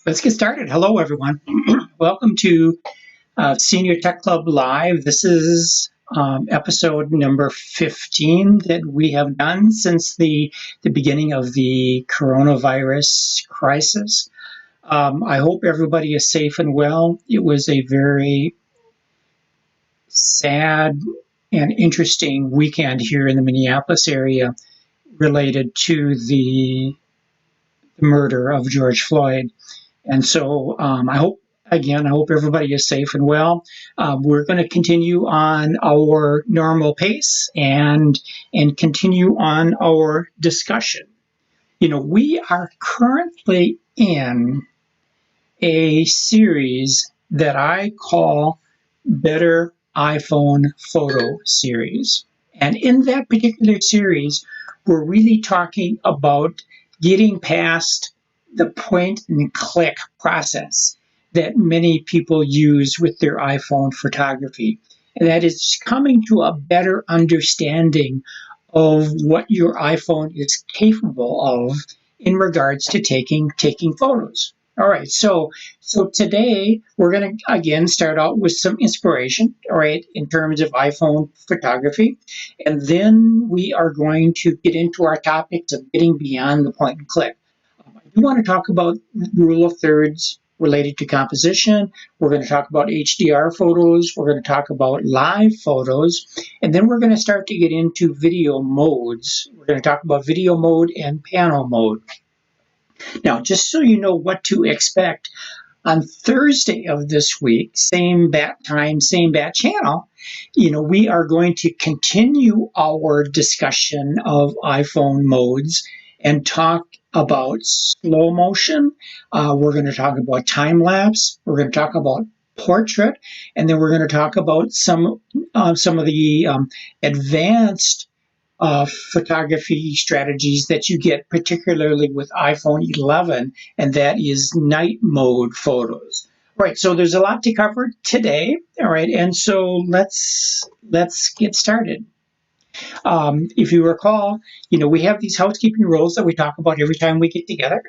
Let's get started. Hello, everyone. Welcome to Senior Tech Club Live. This is episode number 15 that we have done since the beginning of the coronavirus crisis. I hope everybody is safe and well. It was a very sad and interesting weekend here in the Minneapolis area related to the murder of George Floyd. And so I hope everybody is safe and well. We're going to continue on our normal pace and continue on our discussion. We are currently in a series that I call Better iPhone Photo Series. And in that particular series, we're really talking about getting past the point and click process that many people use with their iPhone photography. And that is coming to a better understanding of what your iPhone is capable of in regards to taking photos. All right, so today we're going to again start out with some inspiration, all right, in terms of iPhone photography, and then we are going to get into our topics of getting beyond the point and click. We want to talk about rule of thirds related to composition. We're going to talk about HDR photos. We're going to talk about live photos. And then we're going to start to get into video modes. We're going to talk about video mode and Pano mode. Now, just so you know what to expect, on Thursday of this week, same bat time, same bat channel, we are going to continue our discussion of iPhone modes and talk about slow motion. We're going to talk about time lapse. We're going to talk about portrait, and then we're going to talk about some of the advanced photography strategies that you get, particularly with iPhone 11, and that is night mode photos. Right, so there's a lot to cover today. All right, and so let's get started. If you recall, we have these housekeeping rules that we talk about every time we get together.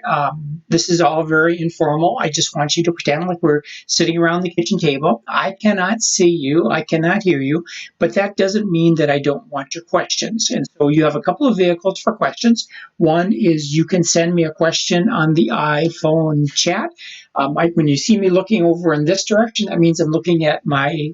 This is all very informal. I just want you to pretend like we're sitting around the kitchen table. I cannot see you. I cannot hear you, but that doesn't mean that I don't want your questions. And so you have a couple of vehicles for questions. One is you can send me a question on the iPhone chat. When you see me looking over in this direction, that means I'm looking at my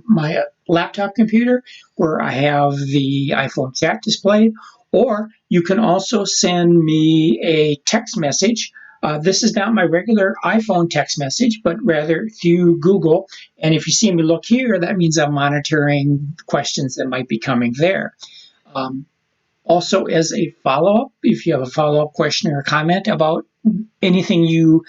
laptop computer where I have the iPhone chat displayed, or you can also send me a text message. This is not my regular iPhone text message, but rather through Google. And if you see me look here, that means I'm monitoring questions that might be coming there. Also, as a follow-up, if you have a follow-up question or comment about anything you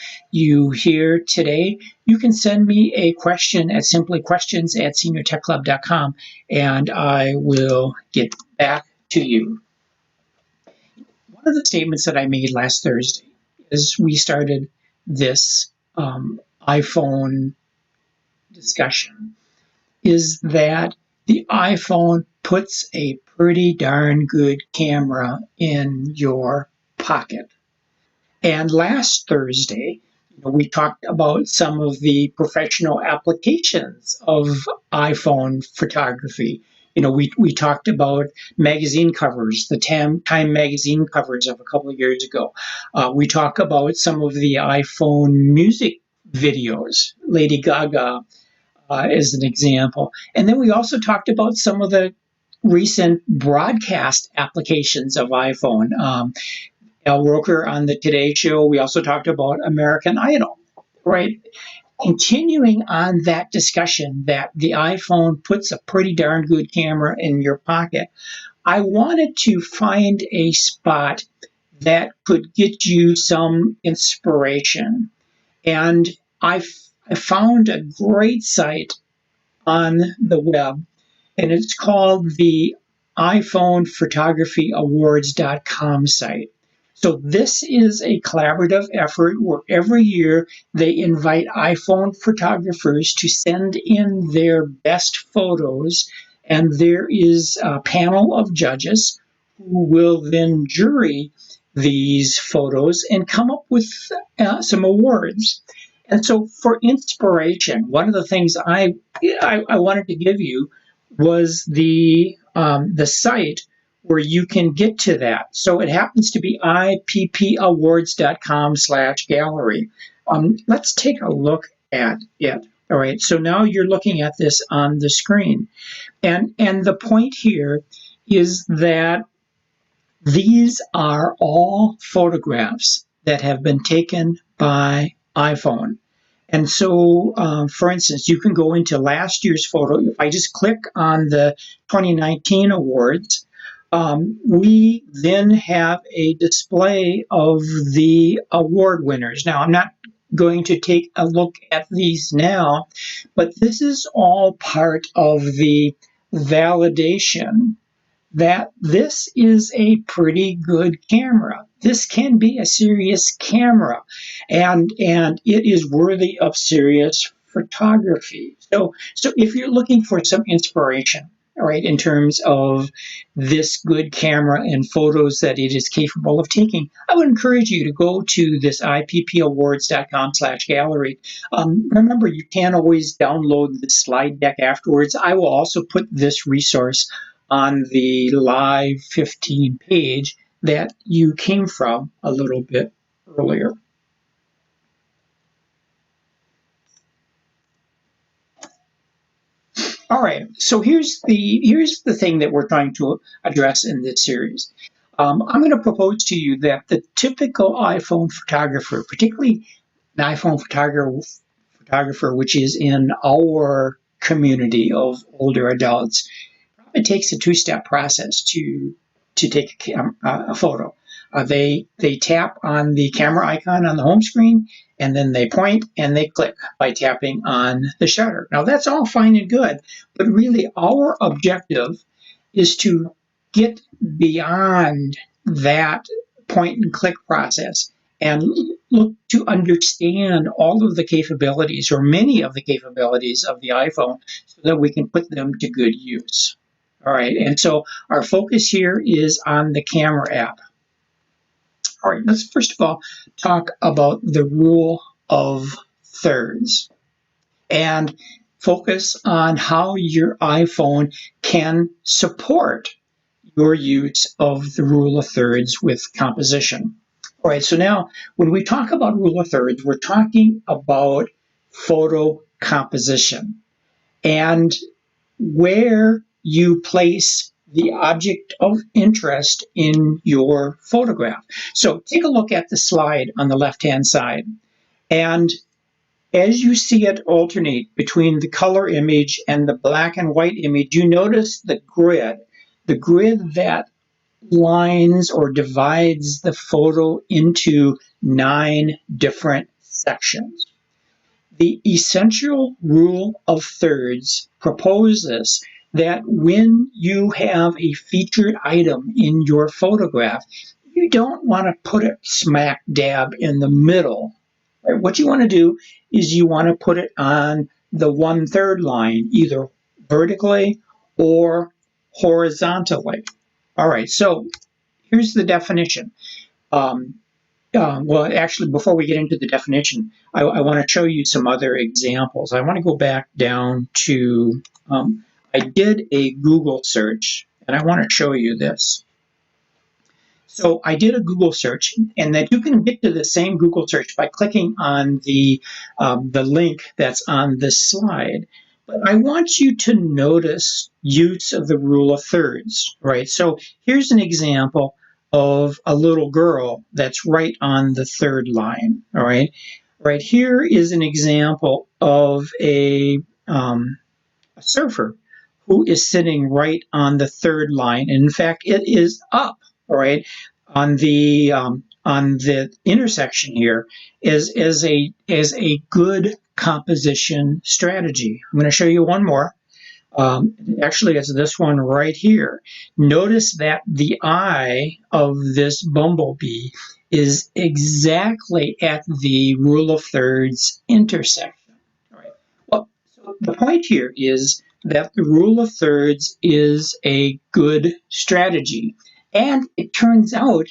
hear today, you can send me a question at simplyquestions@seniortechclub.com, and I will get back to you. One of the statements that I made last Thursday as we started this iPhone discussion is that the iPhone puts a pretty darn good camera in your pocket. And last Thursday, we talked about some of the professional applications of iPhone photography. We talked about magazine covers, the Time magazine covers of a couple of years ago. We talked about some of the iPhone music videos, Lady Gaga as an example. And then we also talked about some of the recent broadcast applications of iPhone. Al Roker on the Today Show. We also talked about American Idol, right? Continuing on that discussion that the iPhone puts a pretty darn good camera in your pocket, I wanted to find a spot that could get you some inspiration. And I found a great site on the web, and it's called the iPhonePhotographyAwards.com site. So this is a collaborative effort where every year they invite iPhone photographers to send in their best photos, and there is a panel of judges who will then jury these photos and come up with some awards. And so for inspiration, one of the things I wanted to give you was the site where you can get to that. So it happens to be ippawards.com/gallery. Let's take a look at it. All right, so now you're looking at this on the screen. And the point here is that these are all photographs that have been taken by iPhone. And so, for instance, you can go into last year's photo. If I just click on the 2019 awards, we then have a display of the award winners. Now, I'm not going to take a look at these now, but this is all part of the validation that this is a pretty good camera. This can be a serious camera, and it is worthy of serious photography. So if you're looking for some inspiration, all right, in terms of this good camera and photos that it is capable of taking, I would encourage you to go to this ippawards.com/gallery. Remember, you can always download the slide deck afterwards. I will also put this resource on the Live 15 page that you came from a little bit earlier. All right, so here's the thing that we're trying to address in this series. I'm going to propose to you that the typical iPhone photographer, particularly an iPhone photographer which is in our community of older adults, it takes a two-step process to take a photo. They tap on the camera icon on the home screen, and then they point and they click by tapping on the shutter. Now that's all fine and good, but really our objective is to get beyond that point and click process and look to understand all of the capabilities, or many of the capabilities, of the iPhone so that we can put them to good use. All right, and so our focus here is on the camera app. All right, let's first of all talk about the rule of thirds and focus on how your iPhone can support your use of the rule of thirds with composition. All right, so now when we talk about rule of thirds, we're talking about photo composition and where you place the object of interest in your photograph. So take a look at the slide on the left-hand side. And as you see it alternate between the color image and the black and white image, you notice the grid that lines or divides the photo into 9 different sections. The essential rule of thirds proposes that when you have a featured item in your photograph, you don't want to put it smack dab in the middle. Right? What you want to do is you want to put it on the 1/3 line, either vertically or horizontally. All right, so here's the definition. Well, actually, before we get into the definition, I want to show you some other examples. I want to go back down to, I did a Google search, and I want to show you this. So I did a Google search, and that you can get to the same Google search by clicking on the link that's on this slide. But I want you to notice use of the rule of thirds, right? So here's an example of a little girl that's right on the 3rd line, all right? Right here is an example of a surfer who is sitting right on the 3rd line. And in fact, it is up, all right, on the intersection here is a good composition strategy. I'm going to show you one more. Actually, it's this one right here. Notice that the eye of this bumblebee is exactly at the rule of thirds intersection. All right. Well, so the point here is that the rule of thirds is a good strategy. And it turns out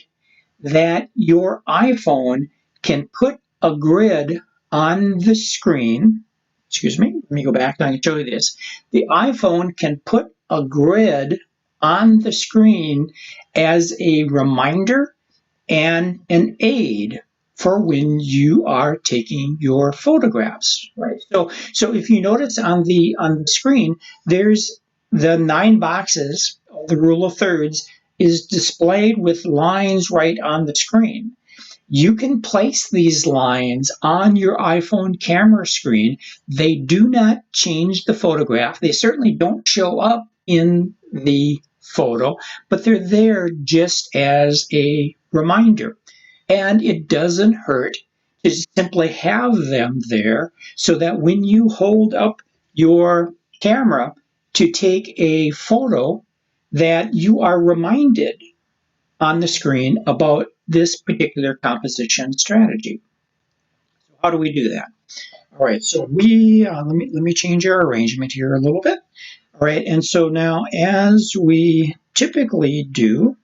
that your iPhone can put a grid on the screen, excuse me, let me go back and I can show you this. The iPhone can put a grid on the screen as a reminder and an aid for when you are taking your photographs, right? So if you notice on the screen, there's the 9 boxes of the rule of thirds is displayed with lines right on the screen. You can place these lines on your iPhone camera screen. They do not change the photograph. They certainly don't show up in the photo, but they're there just as a reminder. And it doesn't hurt to simply have them there so that when you hold up your camera to take a photo, that you are reminded on the screen about this particular composition strategy. So how do we do that? All right, so we let me change our arrangement here a little bit. All right, and so now as we typically do,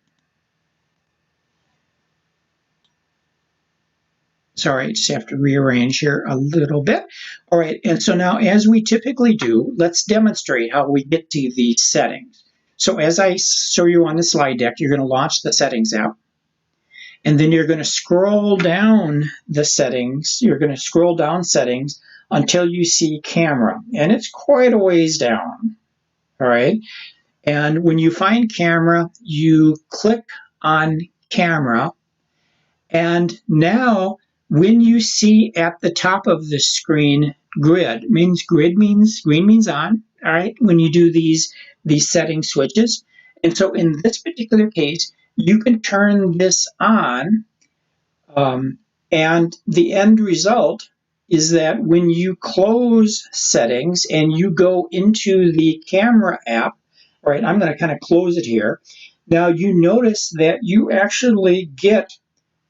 sorry, I just have to rearrange here a little bit. All right, and so now as we typically do, let's demonstrate how we get to the settings. So as I show you on the slide deck, you're going to launch the settings app. And then you're going to scroll down the settings. You're going to scroll down settings until you see camera. And it's quite a ways down. All right. And when you find camera, you click on camera. And now when you see at the top of the screen grid means green means on. All right. When you do these setting switches. And so in this particular case, you can turn this on, and the end result is that when you close settings and you go into the camera app, all right, I'm going to kind of close it here. Now you notice that you actually get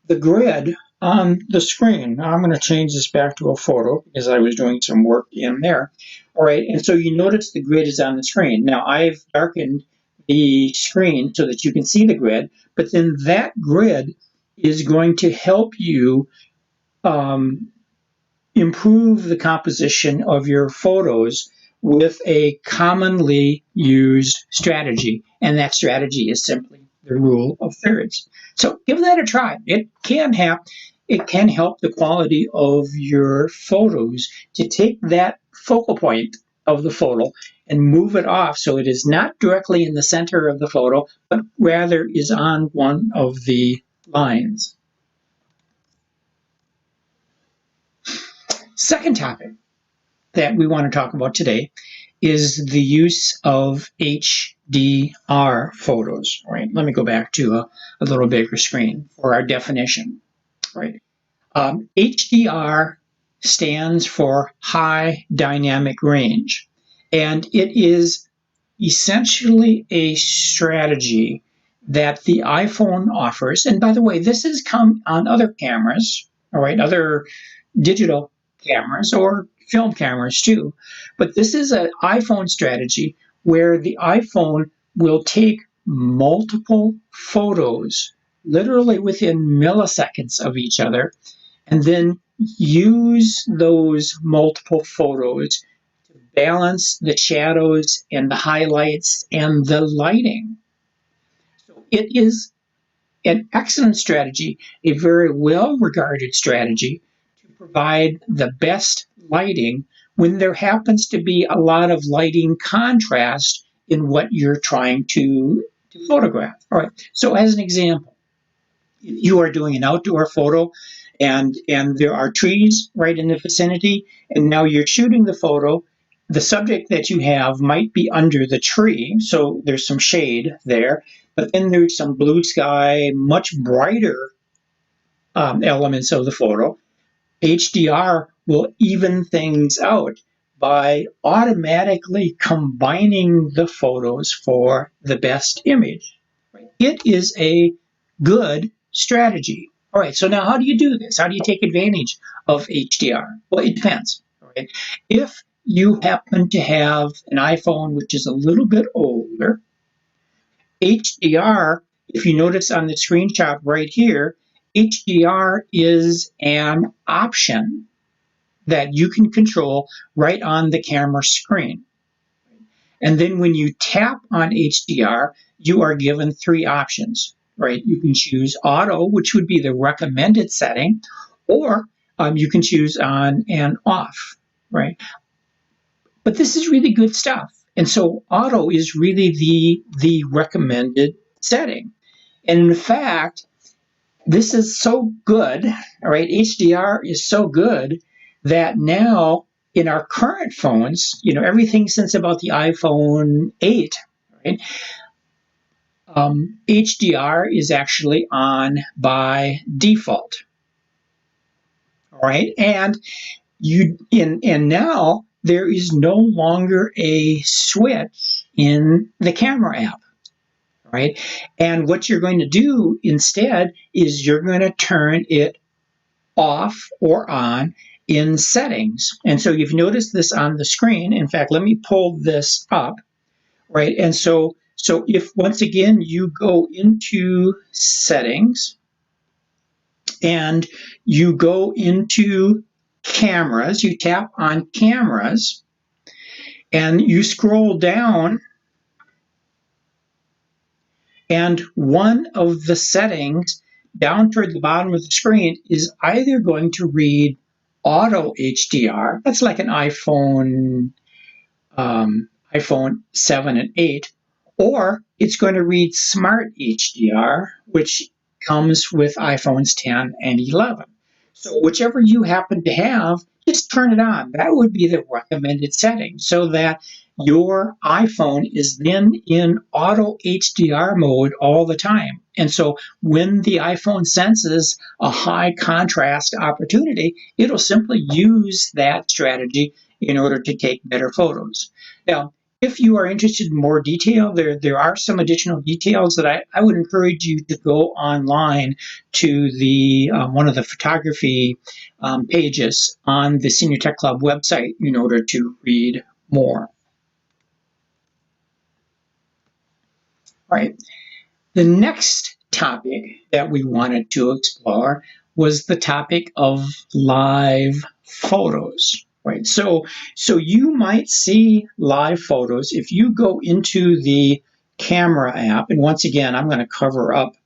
the grid on the screen. Now I'm going to change this back to a photo because I was doing some work in there. All right, and so you notice the grid is on the screen. Now I've darkened the screen so that you can see the grid, but then that grid is going to help you improve the composition of your photos with a commonly used strategy, and that strategy is simply the rule of thirds. So give that a try. It can help the quality of your photos to take that focal point of the photo and move it off so it is not directly in the center of the photo, but rather is on one of the lines. Second topic that we want to talk about today is the use of HDR photos. All right, let me go back to a little bigger screen for our definition. All right, HDR stands for high dynamic range, and it is essentially a strategy that the iPhone offers. And by the way, this has come on other cameras, all right, other digital cameras or film cameras too. But this is an iPhone strategy where the iPhone will take multiple photos, literally within milliseconds of each other, and then use those multiple photos to balance the shadows and the highlights and the lighting. So it is an excellent strategy, a very well-regarded strategy to provide the best lighting when there happens to be a lot of lighting contrast in what you're trying to photograph. All right, so as an example, if you are doing an outdoor photo and there are trees right in the vicinity, and now you're shooting the photo, the subject that you have might be under the tree, so there's some shade there, but then there's some blue sky, much brighter elements of the photo. HDR will even things out by automatically combining the photos for the best image. It is a good strategy. All right, so now how do you do this? How do you take advantage of HDR? Well, it depends. All right. If you happen to have an iPhone which is a little bit older, HDR, if you notice on the screenshot right here, HDR is an option. that you can control right on the camera screen. And then when you tap on HDR, you are given three options, right? You can choose auto, which would be the recommended setting, or you can choose on and off, right? But this is really good stuff. And so auto is really the recommended setting. And in fact, this is so good, all right? HDR is so good that now in our current phones, everything since about the iPhone 8, right? HDR is actually on by default, all right? And now there is no longer a switch in the camera app, right? And what you're going to do instead is you're going to turn it off or on in settings. And so you've noticed this on the screen. In fact, let me pull this up, right? And so if once again you go into settings and you go into cameras, you tap on cameras and you scroll down, and one of the settings down toward the bottom of the screen is either going to read auto HDR, that's like an iPhone 7 and 8, or it's going to read smart HDR, which comes with iPhones 10 and 11. So whichever you happen to have, just turn it on. That would be the recommended setting so that your iPhone is then in auto HDR mode all the time. And so when the iPhone senses a high contrast opportunity, it'll simply use that strategy in order to take better photos. Now, if you are interested in more detail, there are some additional details that I would encourage you to go online to the one of the photography pages on the Senior Tech Club website in order to read more. All right. The next topic that we wanted to explore was the topic of live photos. Right. So you might see live photos if you go into the camera app, and once again, I'm going to cover up,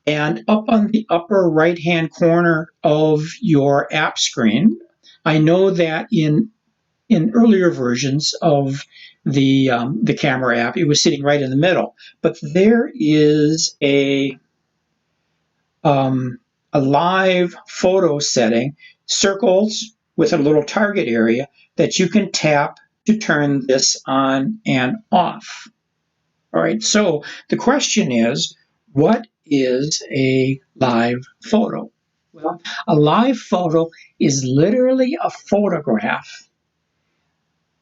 and up on the upper right-hand corner of your app screen, I know that in earlier versions of the camera app, it was sitting right in the middle, but there is a live photo setting, circles with a little target area that you can tap to turn this on and off. All right, so the question is, what is a live photo? Well, a live photo is literally a photograph,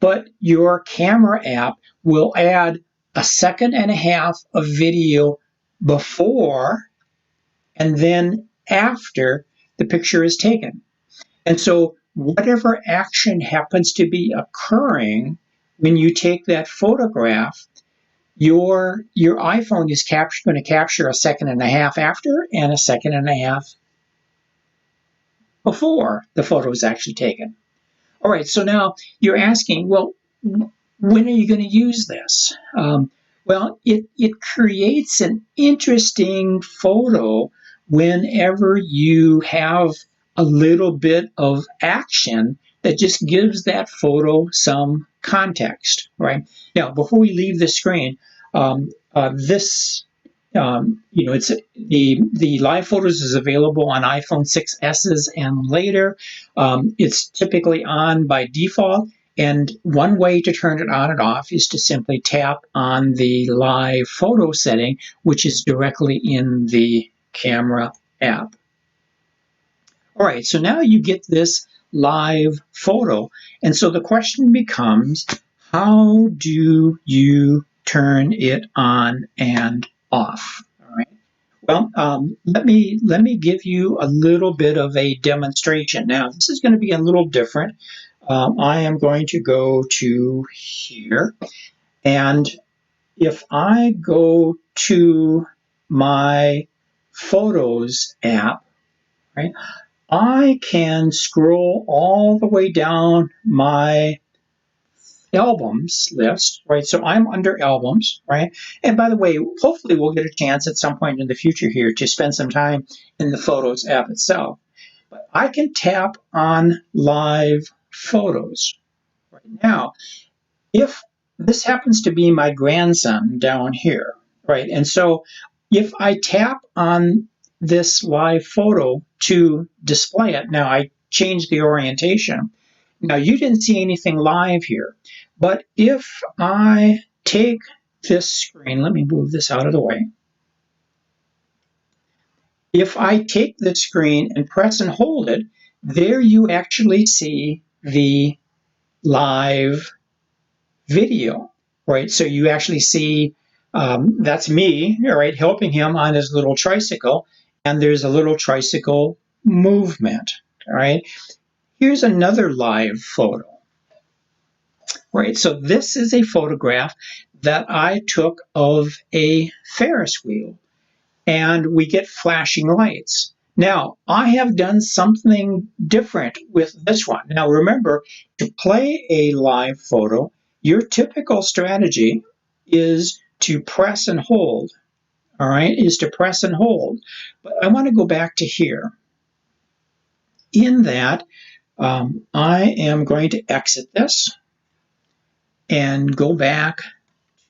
but your camera app will add a second and a half of video before and then after the picture is taken. And so whatever action happens to be occurring when you take that photograph, your iPhone is going to capture a second and a half after and a second and a half before the photo is actually taken. All right, so now you're asking, well, when are you going to use this? Well, it creates an interesting photo whenever you have a little bit of action that just gives that photo some context, right? Now, before we leave the screen, it's the live photos is available on iPhone 6s and later. It's typically on by default. And one way to turn it on and off is to simply tap on the live photo setting, which is directly in the camera app. All right, so now you get this live photo. And so the question becomes, how do you turn it on and off? All right. Well, let me give you a little bit of a demonstration. Now, this is going to be a little different. I am going to go to here, and if I go to my Photos app, right, I can scroll all the way down my albums list, right? So I'm under albums, right? And by the way, hopefully we'll get a chance at some point in the future here to spend some time in the Photos app itself. But I can tap on live photos right now. If this happens to be my grandson down here, right? And so if I tap on this live photo to display it, now I changed the orientation. Now you didn't see anything live here, but if I take this screen, let me move this out of the way. If I take the screen and press and hold it, there you actually see the live video, right? So you actually see that's me, right, helping him on his little tricycle, and there's a little tricycle movement, all right? Here's another live photo, right? So this is a photograph that I took of a Ferris wheel, and we get flashing lights. Now, I have done something different with this one. Now, remember, to play a live photo, your typical strategy is to press and hold, all right, is to press and hold. But I want to go back to here. In that, I am going to exit this and go back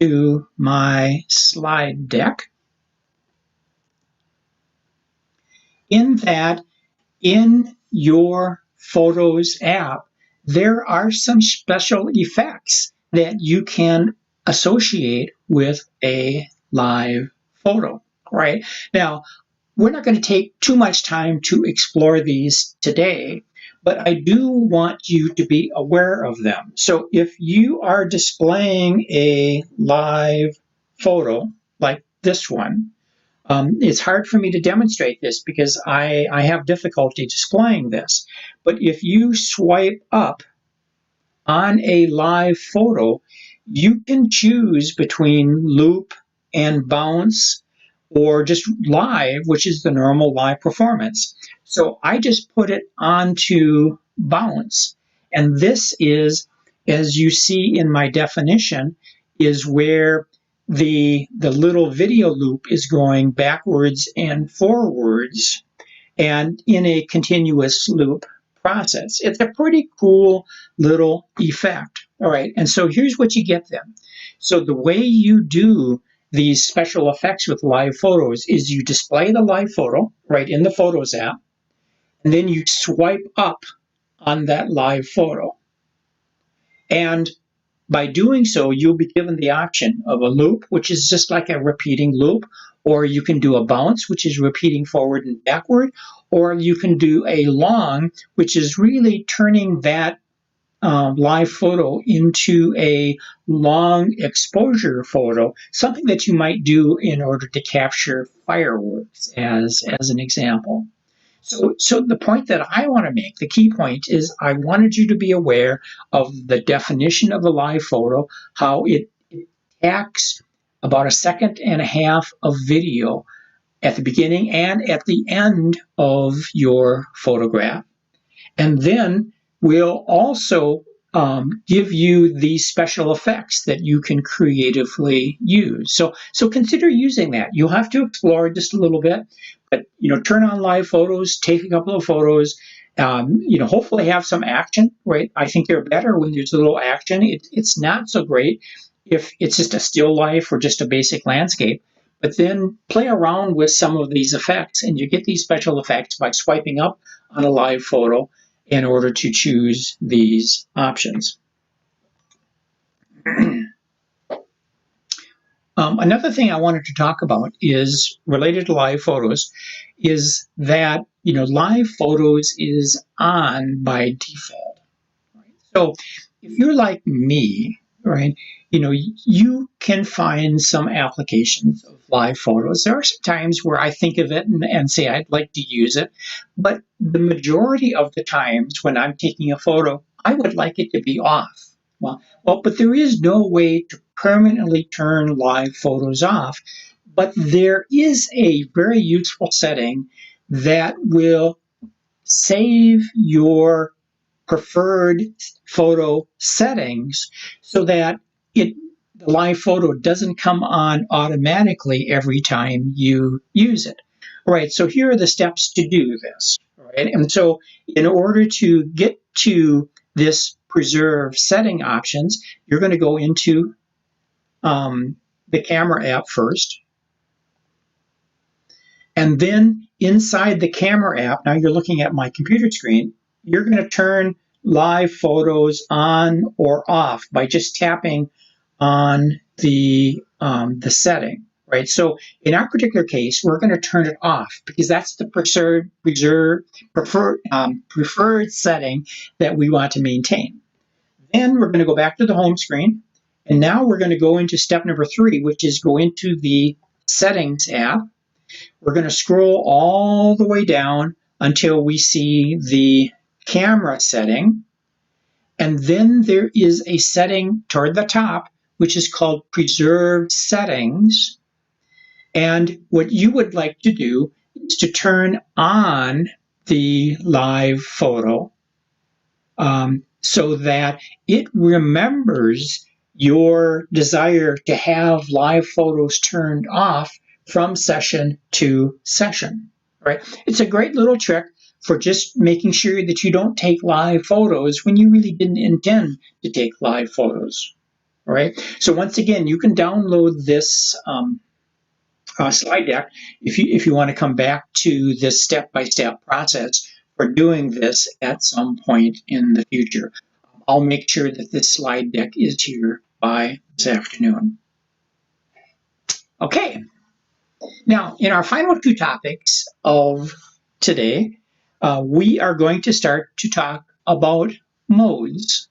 to my slide deck. In that, in your Photos app, there are some special effects that you can associate with a live photo, right? Now, we're not going to take too much time to explore these today, but I do want you to be aware of them. So if you are displaying a live photo like this one, it's hard for me to demonstrate this because I have difficulty displaying this. But if you swipe up on a live photo, you can choose between loop and bounce or just live, which is the normal live performance. So I just put it onto bounce. And this is, as you see in my definition, is where the little video loop is going backwards and forwards and in a continuous loop process. It's a pretty cool little effect. All right, and so here's what you get then. So the way you do these special effects with live photos is you display the live photo right in the Photos app, and then you swipe up on that live photo. And by doing so, you'll be given the option of a loop, which is just like a repeating loop, or you can do a bounce, which is repeating forward and backward, or you can do a long, which is really turning that live photo into a long exposure photo, something that you might do in order to capture fireworks, as an example. So the point that I want to make, the key point, is I wanted you to be aware of the definition of a live photo, how it takes about a second and a half of video at the beginning and at the end of your photograph. And then we'll also give you these special effects that you can creatively use. So consider using that. You'll have to explore just a little bit, but turn on live photos, take a couple of photos. Hopefully have some action. Right? I think they're better when there's a little action. It's not so great if it's just a still life or just a basic landscape. But then play around with some of these effects, and you get these special effects by swiping up on a live photo in order to choose these options. Another thing I wanted to talk about is related to live photos, is that live photos is on by default. Right? So if you're like me, right, you can find some applications of live photos. There are some times where I think of it and say I'd like to use it, but the majority of the times when I'm taking a photo, I would like it to be off. Well, but there is no way to permanently turn live photos off, but there is a very useful setting that will save your preferred photo settings so that the live photo doesn't come on automatically every time you use it. All right, so here are the steps to do this. All right, and so in order to get to this preserve setting options, you're going to go into the camera app first. And then inside the camera app, now you're looking at my computer screen, you're going to turn live photos on or off by just tapping on the setting, right? So in our particular case, we're going to turn it off because that's the preferred setting that we want to maintain. Then we're going to go back to the home screen, and now we're going to go into step number 3, which is go into the settings app. We're going to scroll all the way down until we see the camera setting. And then there is a setting toward the top, which is called Preserve Settings. And what you would like to do is to turn on the live photo so that it remembers your desire to have live photos turned off from session to session, right? It's a great little trick for just making sure that you don't take live photos when you really didn't intend to take live photos, right? So once again, you can download this slide deck if you want to come back to this step-by-step process for doing this at some point in the future. I'll make sure that this slide deck is here by this afternoon. Okay. Now, in our final 2 topics of today, we are going to start to talk about modes.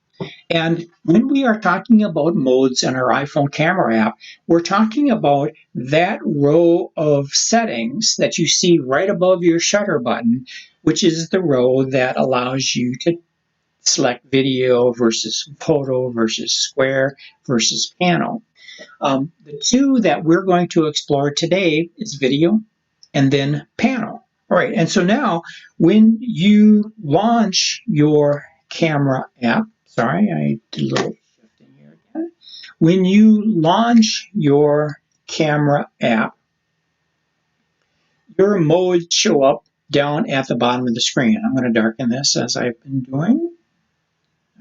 And when we are talking about modes in our iPhone camera app, we're talking about that row of settings that you see right above your shutter button, which is the row that allows you to select video versus photo versus square versus Pano. The 2 that we're going to explore today is video and then Pano. All right, and so now when you launch your camera app, sorry, I did a little shifting here again. When you launch your camera app, your modes show up down at the bottom of the screen. I'm going to darken this as I've been doing.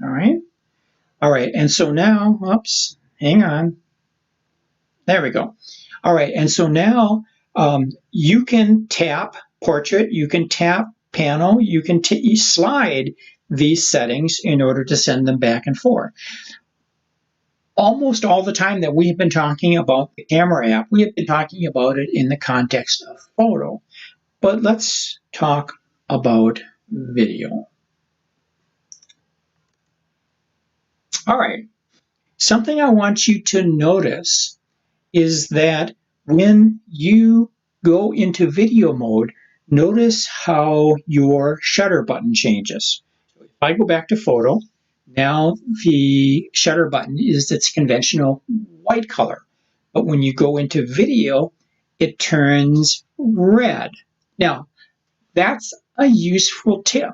All right, and so now, oops, hang on. There we go. All right, and so now you can tap portrait, you can tap Pano, you can slide these settings in order to send them back and forth. Almost all the time that we have been talking about the camera app, we have been talking about it in the context of photo. But let's talk about video. All right, something I want you to notice is that when you go into video mode, notice how your shutter button changes. So if I go back to photo, now the shutter button is its conventional white color. But when you go into video, it turns red. Now, that's a useful tip.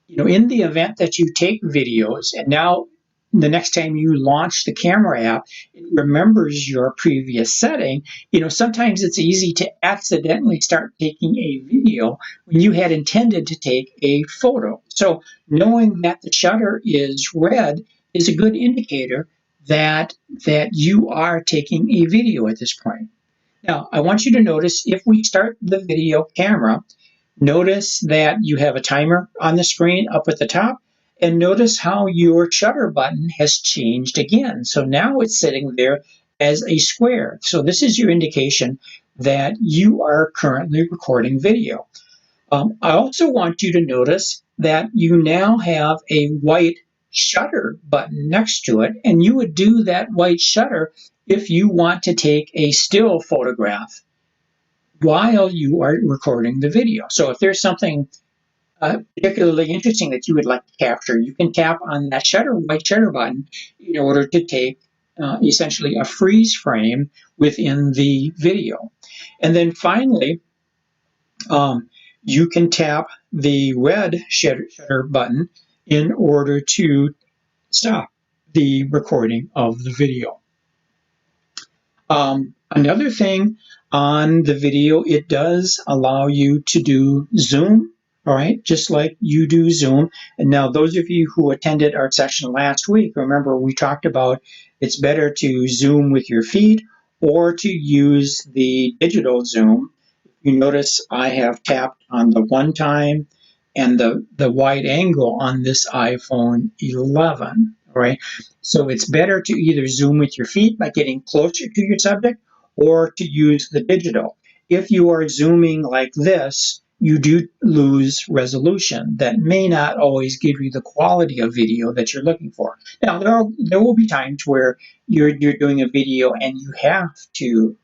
In the event that you take videos and now the next time you launch the camera app, it remembers your previous setting. Sometimes it's easy to accidentally start taking a video when you had intended to take a photo. So knowing that the shutter is red is a good indicator that you are taking a video at this point. Now, I want you to notice if we start the video camera, notice that you have a timer on the screen up at the top. And notice how your shutter button has changed again. So now it's sitting there as a square. So this is your indication that you are currently recording video. I also want you to notice that you now have a white shutter button next to it, and you would do that white shutter if you want to take a still photograph while you are recording the video. So if there's something particularly interesting that you would like to capture, you can tap on that white shutter button in order to take essentially a freeze frame within the video. And then finally, you can tap the red shutter button in order to stop the recording of the video. Another thing on the video, it does allow you to do zoom, all right, just like you do zoom. And now those of you who attended our session last week, remember we talked about it's better to zoom with your feet or to use the digital zoom. You notice I have tapped on the one time and the wide angle on this iPhone 11, all right? So it's better to either zoom with your feet by getting closer to your subject or to use the digital. If you are zooming like this, you do lose resolution. That may not always give you the quality of video that you're looking for. Now, there will be times where you're doing a video and you have to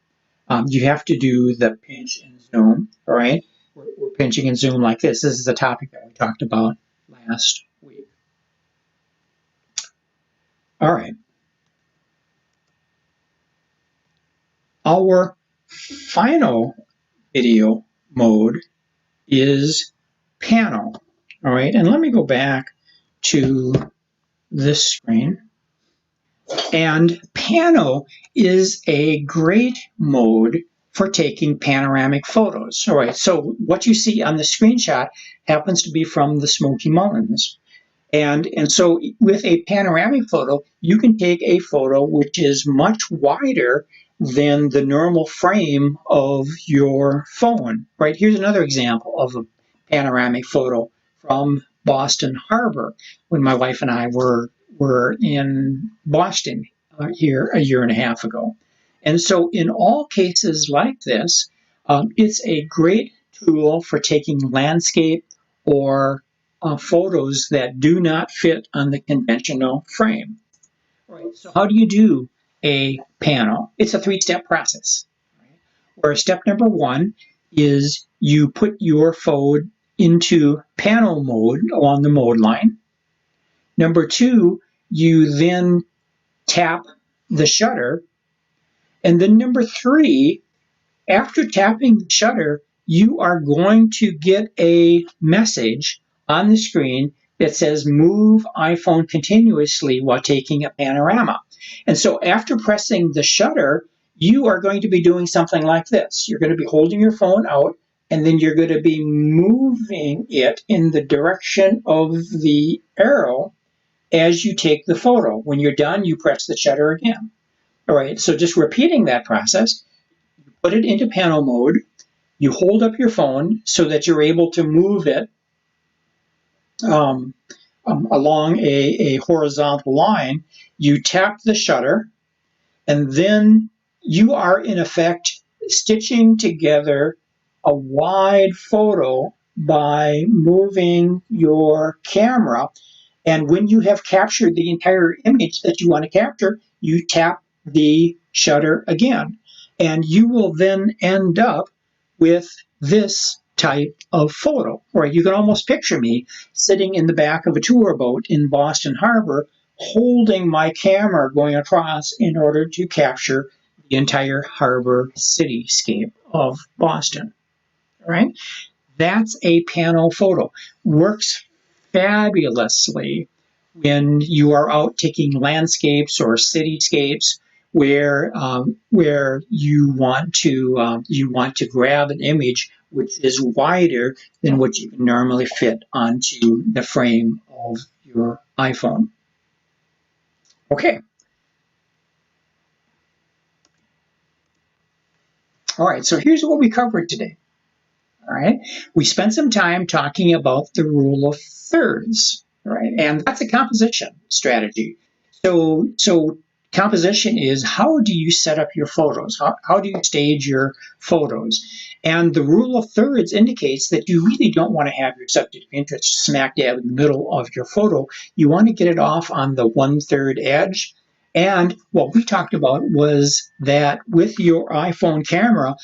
do the pinch and zoom, all right? We're pinching and zoom like this. This is the topic that we talked about last week. All right. Our final video mode is Pano, all right? And let me go back to this screen. And Pano is a great mode for taking panoramic photos. All right, so what you see on the screenshot happens to be from the Smoky Mountains. And so with a panoramic photo, you can take a photo which is much wider than the normal frame of your phone. Right, here's another example of a panoramic photo from Boston Harbor when my wife and I were in Boston here a year and a half ago. And so in all cases like this, it's a great tool for taking landscape or photos that do not fit on the conventional frame. Right. So how do you do a Pano? It's a three-step process. Right? Where step number one is you put your phone into Pano mode along the mode line. Number two, you then tap the shutter. And then number three, after tapping the shutter, you are going to get a message on the screen that says move iPhone continuously while taking a panorama. And so after pressing the shutter, you are going to be doing something like this. You're going to be holding your phone out, and then you're going to be moving it in the direction of the arrow as you take the photo. When you're done, you press the shutter again. All right, so just repeating that process, you put it into Pano mode, you hold up your phone so that you're able to move it along a horizontal line, you tap the shutter, and then you are in effect stitching together a wide photo by moving your camera. And when you have captured the entire image that you want to capture, you tap the shutter again. And you will then end up with this type of photo. Right? You can almost picture me sitting in the back of a tour boat in Boston Harbor, holding my camera going across in order to capture the entire harbor cityscape of Boston. All right? That's a Pano photo. Works fabulously when you are out taking landscapes or cityscapes where you want to grab an image which is wider than what you can normally fit onto the frame of your iPhone. Okay. All right, so here's what we covered today. All right, we spent some time talking about the rule of thirds, right? And that's a composition strategy. So composition is, how do you set up your photos? How do you stage your photos? And the rule of thirds indicates that you really don't want to have your subject of interest smack dab in the middle of your photo. You want to get it off on the 1/3 edge. And what we talked about was that with your iPhone camera,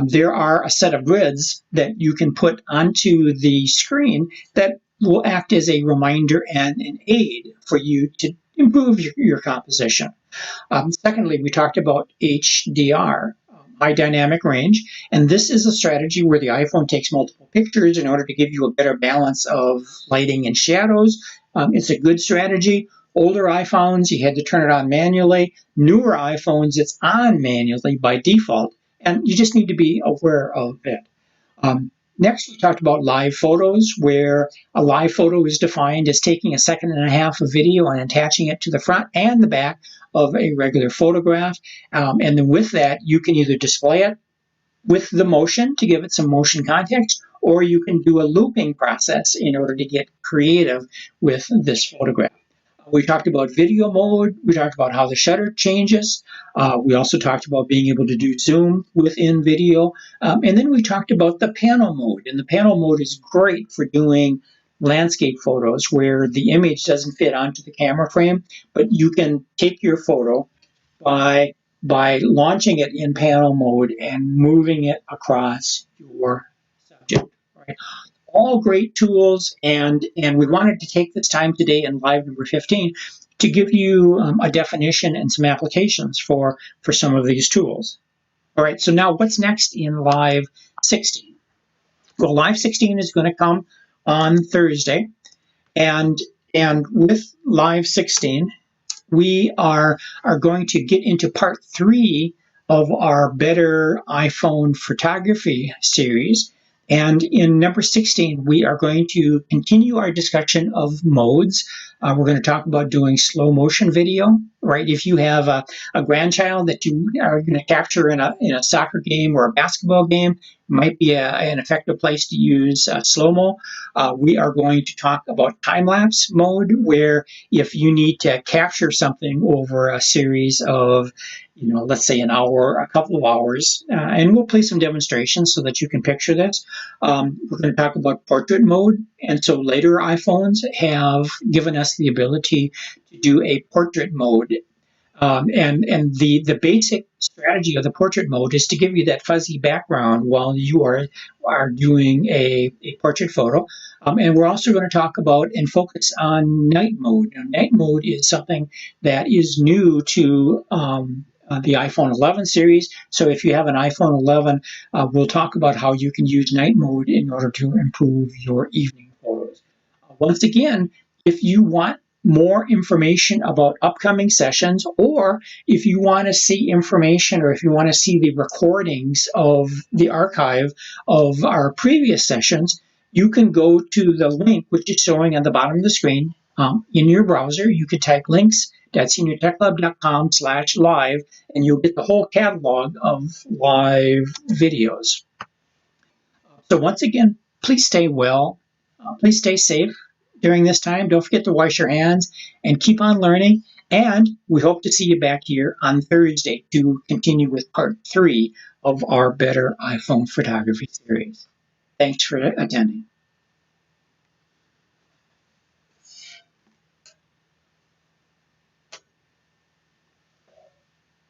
there are a set of grids that you can put onto the screen that will act as a reminder and an aid for you to improve your composition. Secondly, we talked about HDR, high dynamic range. And this is a strategy where the iPhone takes multiple pictures in order to give you a better balance of lighting and shadows. It's a good strategy. Older iPhones, you had to turn it on manually. Newer iPhones, it's on manually by default, and you just need to be aware of it. Next, we talked about live photos, where a live photo is defined as taking a second and a half of video and attaching it to the front and the back of a regular photograph. And then with that, you can either display it with the motion to give it some motion context, or you can do a looping process in order to get creative with this photograph. We talked about video mode. We talked about how the shutter changes. We also talked about being able to do zoom within video. And then we talked about the Pano mode. And the Pano mode is great for doing landscape photos where the image doesn't fit onto the camera frame, but you can take your photo by launching it in Pano mode and moving it across your subject. Right? All great tools, and we wanted to take this time today in live number 15 to give you a definition and some applications for some of these tools. All right, so now what's next in live 16? Well, live 16 is going to come on Thursday, and with live 16, we are going to get into part 3 of our Better iPhone Photography series. And in number 16, we are going to continue our discussion of modes. We're going to talk about doing slow motion video, right? If you have a grandchild that you are going to capture in a soccer game or a basketball game, might be an effective place to use slow-mo. We are going to talk about time-lapse mode, where if you need to capture something over a series of, let's say an hour, a couple of hours, and we'll play some demonstrations so that you can picture this. We're going to talk about portrait mode, and so later iPhones have given us the ability to do a portrait mode. And the basic strategy of the portrait mode is to give you that fuzzy background while you are doing a portrait photo. And we're also going to talk about and focus on night mode. Now, night mode is something that is new to the iPhone 11 series. So if you have an iPhone 11, we'll talk about how you can use night mode in order to improve your evening photos. Once again, if you want more information about upcoming sessions, or if you want to see information, or if you want to see the recordings of the archive of our previous sessions, you can go to the link which is showing on the bottom of the screen in your browser. You can type links.seniortechclub.com/live, and you'll get the whole catalog of live videos. So once again, please stay well, please stay safe during this time. Don't forget to wash your hands and keep on learning. And we hope to see you back here on Thursday to continue with part 3 of our Better iPhone Photography series. Thanks for attending.